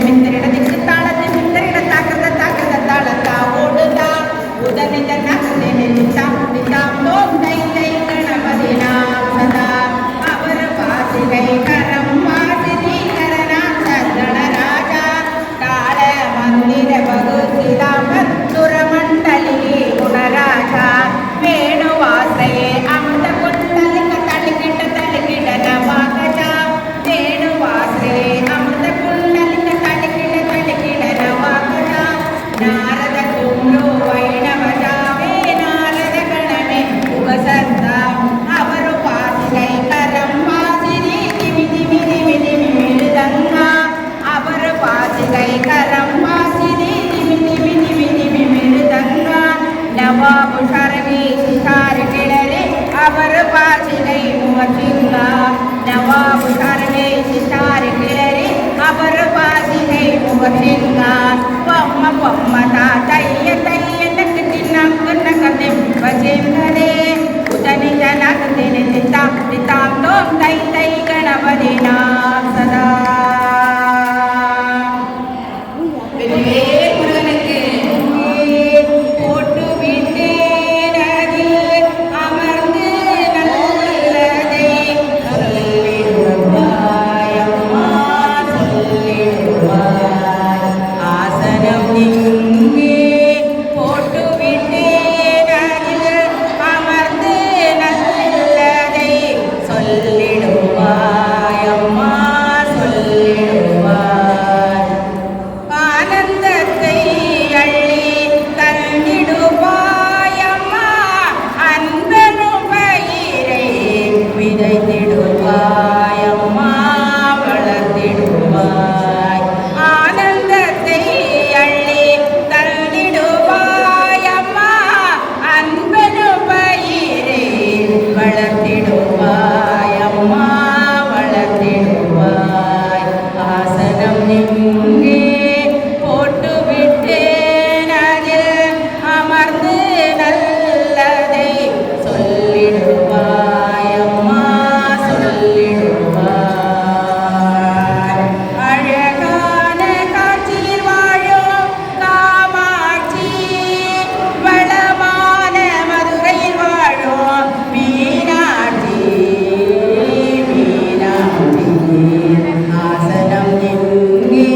மிந்திரிட திக்கு தாளத்தை மிந்திரிட தாக்கத தாக்கத தாளத்தா ஓடுதா உதனித நகத்தை நிதித்தாம் நிதாம் தோம் தை தை கணபதி நாம் சதா அவர் வாசிகை கரம் வாசிதி கரநாத கணராஜா கால மந்திர பகுதிதா மத்துர மண்டலி குணராஜா வேணுவாசையே அமிர்த குண்டலிங்க தழுகிட்ட தழுகிட நவாகஜா வேணுவாசையே அமிர்த குண்டலிங்க தழுகிட தழுகிட நவாகஜா நாரத குரு வைணவஜாவே நாரத கணமே உபசர்தா ಅವರು ವಾಸಿಗೈ ಕರಂ ವಾಸಿನಿ ದಿವಿ ದಿವಿ ದಿವಿ ದಿವಿ ಮಿರುದಂಗಾ ಅವರು ವಾಸಿಗೈ ಕರಂ ವಾಸಿನಿ ದಿವಿ ದಿವಿ ದಿವಿ ದಿವಿ ಮಿರುದಂಗಾ ನವಾಬು ಶರಗಿ ಶಿಖಾರ ಕೆಳರೆ ಅವರು ವಾಸಿಗೈ ಮುವಚಿಂಗ ನವಾಬು ಶರಗಿ ಶಿಖಾರ ಕೆಳರೆ ಅವರು ವಾಸಿಗೈ ಮುವಚಿಂಗ ಪಮ್ಮ ಪಮ್ಮ ತಾತಯ್ಯ ತಯ್ಯ ನಕಟಿ ನಕ್ಕ ನಕತೆ ವಚೆಂಗರೆ ಉದನಿ ಜನಕತೆ ನಿತಾಂ ನಿತಾಂ ತೋಂ ತೈ ತೈ ಗಣಪತಿ நாம் சதா முருகனுக்கு போட்டு விட்டேன் அதில் அமர்ந்து நல்லதை சொல்லிடுவாய் அம்மா சொல்லிடுவாய் ஆசனம் இங்கே போட்டு விட்டேன் அதில் அமர்ந்து நல்லதை சொல்லிடுவாய் அம்மா சொல்லிடுவாய் ஆனந்தத்தை அள்ளி தந்திடுவாய் அம்மா அன்பனும் பயிரை விதைத்திடுவாய் அம்மா வளர்த்திடுவாய் ஆனந்தத்தை அள்ளி தந்திடுவாய் அம்மா அன்பனும் பயிரை வளர்த்திடுவாய் அம்மா வளர்த்திடுவாய் ஆசனம் இங்கே போட்டு விட்டேன் அதில் அமர்ந்து நல்லதை சொல்லிடுவாய் அம்மா சொல்லிடுவாய் அழகான காட்சியில் வாழும் காமாட்சி வளமான மதுரையில் வாழும் மீனாட்சி மீனாட்சி ஆசனம் எங்கே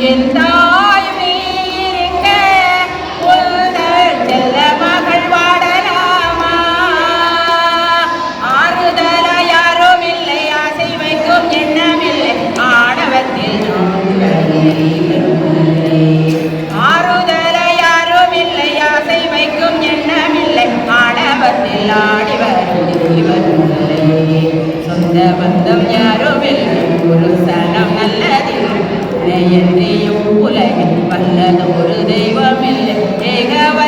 என் தாயும் நீருங்க உள்தல் செல்ல மகள் வாடலாமா ஆறுதல யாரும் இல்லை ஆசை வைக்கும் எண்ணமில்லை ஆணவத்தில் ஆறுதல யாரும் இல்லை ஆசை வைக்கும் எண்ணமில்லை ஆணவத்தில் ஆடி வரும் இல்லை சொந்த பந்தம் யாரும் இல்லை ஒரு சனம் நல்லதில்லை என்றையும் உலகில் வல்லது ஒரு தெய்வம் இல்லை ஏகவ